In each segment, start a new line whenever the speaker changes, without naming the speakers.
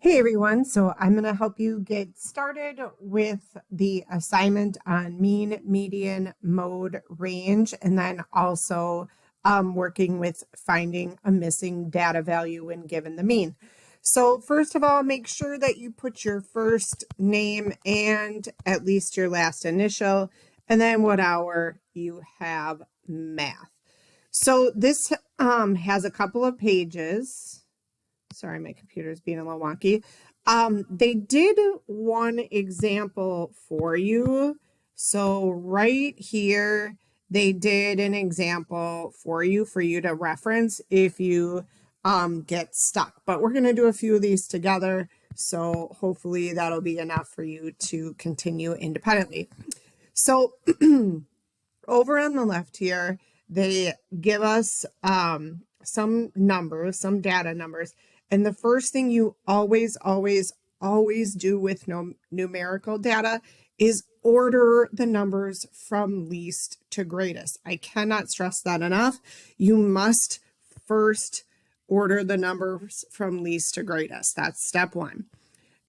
Hey everyone, so I'm going to help you get started with the assignment on mean, median, mode, range, and then also working with finding a missing data value when given the mean. So first of all, make sure that you put your first name and at least your last initial, and then what hour you have math. So this has a couple of pages. Sorry, my computer is being a little wonky. They did one example for you. So right here, they did an example for you to reference if you get stuck. But we're going to do a few of these together. So hopefully that'll be enough for you to continue independently. So over on the left here, they give us some numbers, some data numbers. And the first thing you always do with numerical data is order the numbers from least to greatest. I cannot stress that enough. You must first order the numbers from least to greatest. That's step one.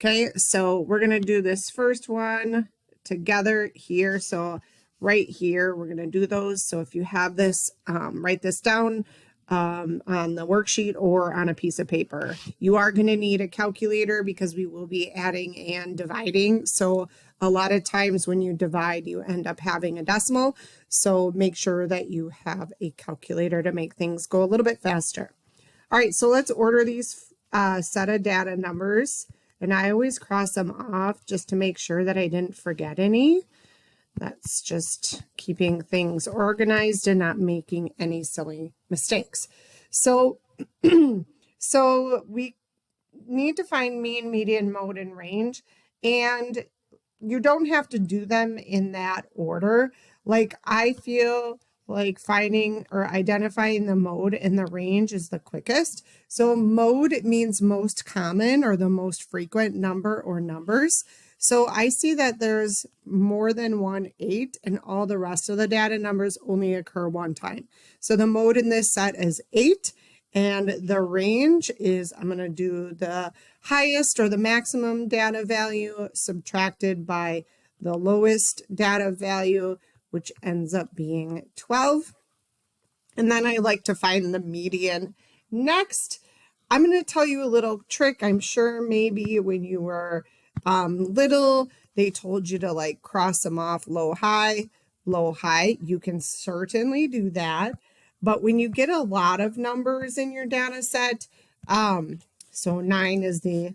Okay, so we're going to do this first one together here. So right here, we're going to do those. So if you have this, write this down on the worksheet or on a piece of paper. You are going to need a calculator because we will be adding and dividing. So a lot of times when you divide, you end up having a decimal. So make sure that you have a calculator to make things go a little bit faster. All right, so let's order these set of data numbers. And I always cross them off just to make sure that I didn't forget any. That's just keeping things organized and not making any silly mistakes. So, so we need to find mean, median, mode, and range. And you don't have to do them in that order. Like I feel like finding or identifying the mode and the range is the quickest. So mode means most common or the most frequent number or numbers. So I see that there's more than 1/8 and all the rest of the data numbers only occur one time. So the mode in this set is 8 and the range is, I'm going to do the highest or the maximum data value subtracted by the lowest data value, which ends up being 12. And then I like to find the median next. I'm going to tell you a little trick. I'm sure maybe when you were little, they told you to like cross them off low, high, low, high. You can certainly do that. But when you get a lot of numbers in your data set, so 9 is the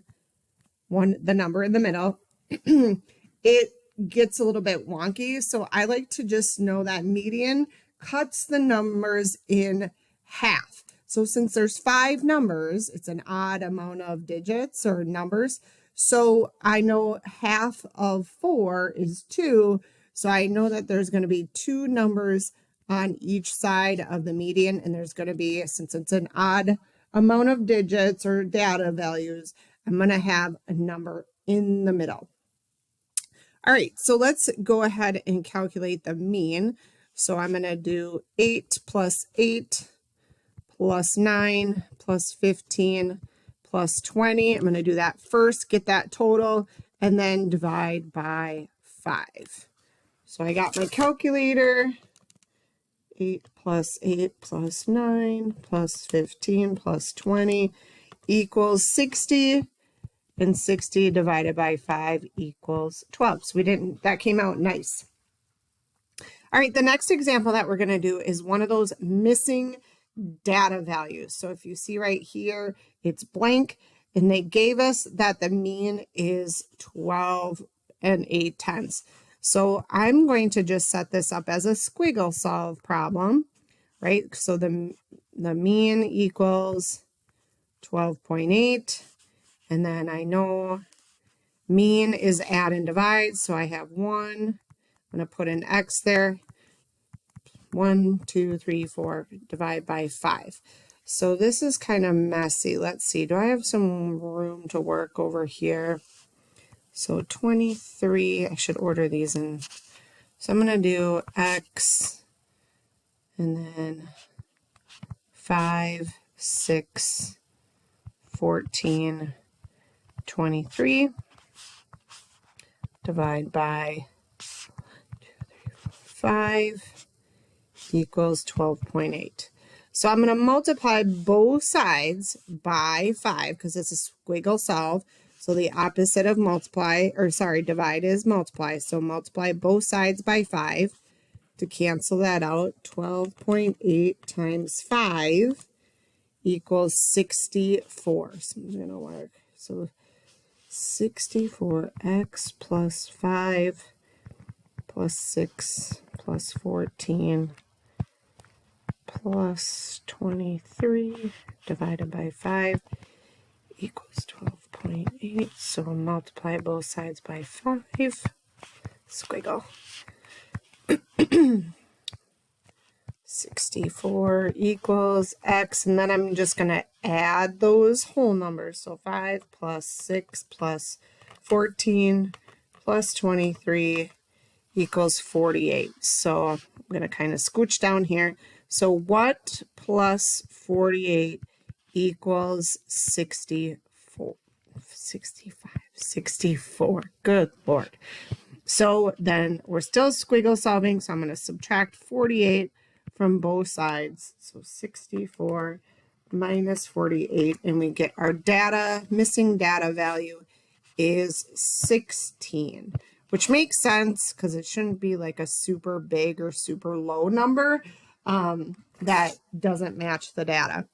number in the middle, it gets a little bit wonky. So I like to just know that median cuts the numbers in half. So since there's 5 numbers, it's an odd amount of digits or numbers. So I know half of 4 is 2. So I know that there's going to be 2 numbers on each side of the median. And there's going to be, since it's an odd amount of digits or data values, I'm going to have a number in the middle. All right, so let's go ahead and calculate the mean. So I'm going to do 8 plus 8 plus 9 plus 15 plus 20. I'm going to do that first, get that total, and then divide by 5. So I got my calculator. 8 plus 8 plus 9 plus 15 plus 20 equals 60. And 60 divided by 5 equals 12. So that came out nice. All right, the next example that we're going to do is one of those missing data values. So if you see right here, it's blank, and they gave us that the mean is 12 and 8/10. So I'm going to just set this up as a squiggle solve problem, right? So the mean equals 12.8, and then I know mean is add and divide, so I have 1. I'm going to put an X there. 1, 2, 3, 4, divide by 5. So this is kind of messy. Let's see. Do I have some room to work over here? So 23, I should order these in. So I'm going to do X and then 5, 6, 14, 23 divide by 5 equals 12.8. So I'm going to multiply both sides by 5 because it's a squiggle solve. So the opposite of multiply, or sorry, divide is multiply. So multiply both sides by 5 to cancel that out. 12.8 times 5 equals 64. So I'm going to work. So 64x plus 5 plus 6 plus 14 plus 23 divided by 5 equals 12.8. So multiply both sides by 5. Squiggle. 64 equals x, and then I'm just going to add those whole numbers. So 5 plus 6 plus 14 plus 23 equals 48. So I'm going to kind of scooch down here. So what plus 48 equals 64? 64. Good Lord. So then we're still squiggle solving. So I'm going to subtract 48 from both sides. So 64 minus 48. And we get our missing data value is 16. Which makes sense because it shouldn't be like a super big or super low number that doesn't match the data.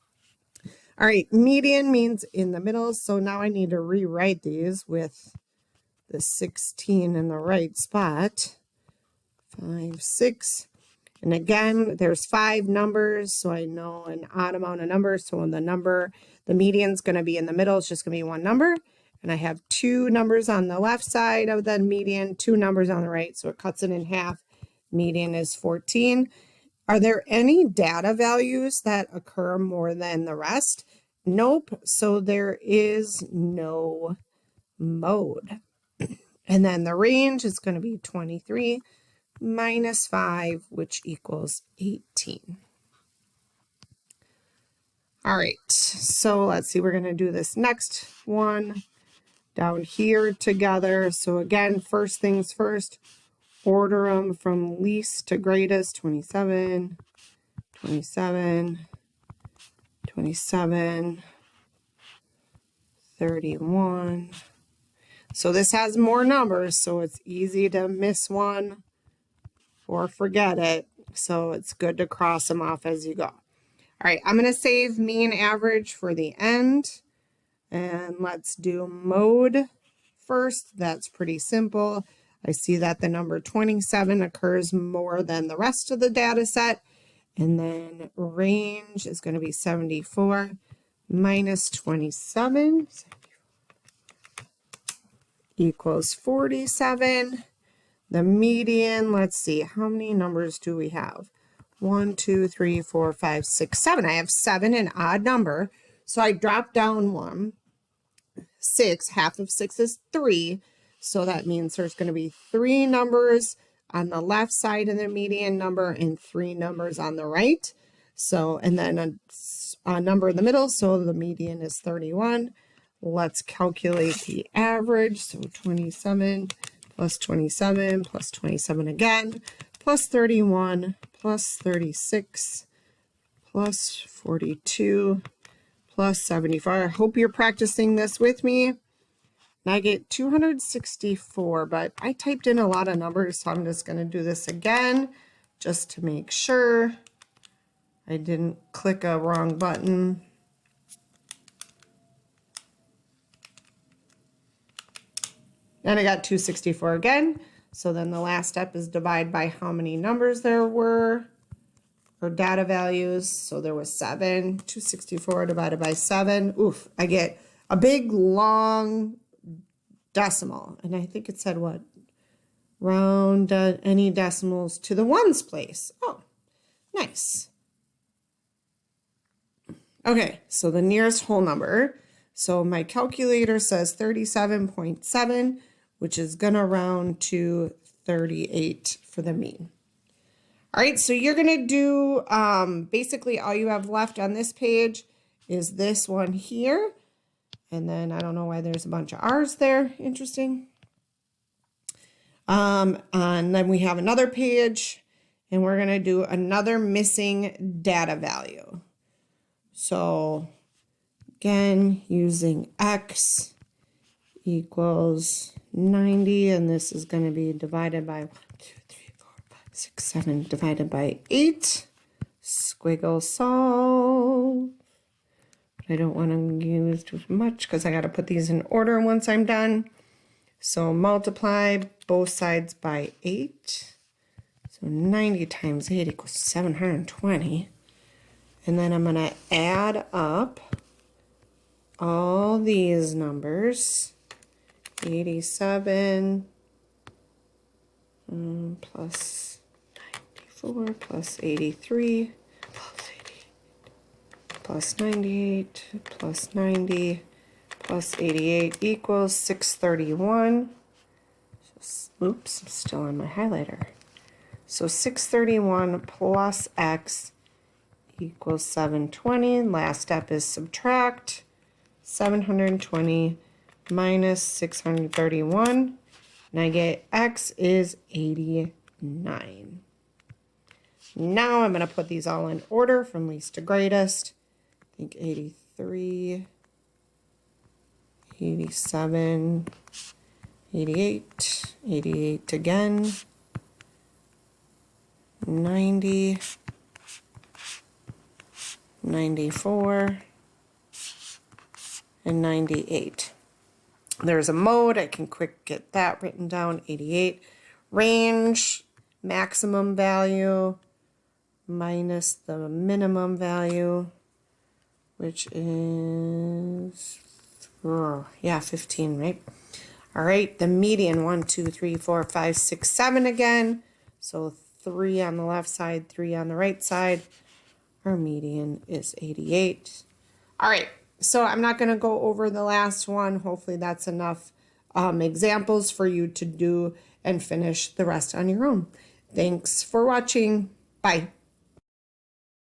All right, median means in the middle. So now I need to rewrite these with the 16 in the right spot. 5, 6. And again, there's 5 numbers, so I know an odd amount of numbers. So when the median's going to be in the middle, it's just going to be one number. And I have 2 numbers on the left side of the median, 2 numbers on the right, so it cuts it in half. Median is 14. Are there any data values that occur more than the rest? Nope. So there is no mode. And then the range is going to be 23 minus 5, which equals 18. All right, so let's see, we're going to do this next one down here together. So again, first things first, order them from least to greatest. 27, 27, 27, 31. So this has more numbers, so it's easy to miss one or forget it. So it's good to cross them off as you go. All right, I'm going to save mean average for the end. And let's do mode first. That's pretty simple. I see that the number 27 occurs more than the rest of the data set. And then range is going to be 74 minus 27 equals 47. The median, let's see, how many numbers do we have? 1, 2, 3, 4, 5, 6, 7. I have 7, an odd number. So I drop down 1. 6, half of 6 is 3. So that means there's going to be 3 numbers on the left side of the median number and 3 numbers on the right. So, and then a number in the middle. So the median is 31. Let's calculate the average. So 27 plus 27 plus 27 again, plus 31 plus 36 plus 42 plus 74. I hope you're practicing this with me. And I get 264, but I typed in a lot of numbers, so I'm just going to do this again just to make sure I didn't click a wrong button. And I got 264 again. So then the last step is divide by how many numbers there were, or data values. So there was 7. 264 divided by 7. Oof, I get a big long decimal. And I think it said what? Round any decimals to the ones place. Oh, nice. Okay, so the nearest whole number. So my calculator says 37.7, which is going to round to 38 for the mean. All right, so you're going to do, basically all you have left on this page is this one here. And then I don't know why there's a bunch of R's there. Interesting. And then we have another page, and we're going to do another missing data value. So again, using X equals 90, and this is going to be divided by 1, 2, 3, 4, 5, 6, 7, divided by 8. Squiggle solve. I don't want to use too much because I got to put these in order once I'm done. So multiply both sides by 8. So 90 times 8 equals 720. And then I'm going to add up all these numbers. 87 plus 94 plus 83 plus 98 plus 90 plus 88 equals 631. Oops, I'm still on my highlighter. So 631 plus X equals 720. Last step is subtract. 720 minus 631. And I get X is 89. Now I'm going to put these all in order from least to greatest. I think 83, 87, 88, 88 again, 90, 94, and 98. There's a mode. I can quick get that written down. 88. Range, maximum value minus the minimum value, which is, 15, right? All right, the median, 1, 2, 3, 4, 5, 6, 7 again. So 3 on the left side, 3 on the right side. Our median is 88. All right, so I'm not going to go over the last one. Hopefully that's enough examples for you to do and finish the rest on your own. Thanks for watching. Bye.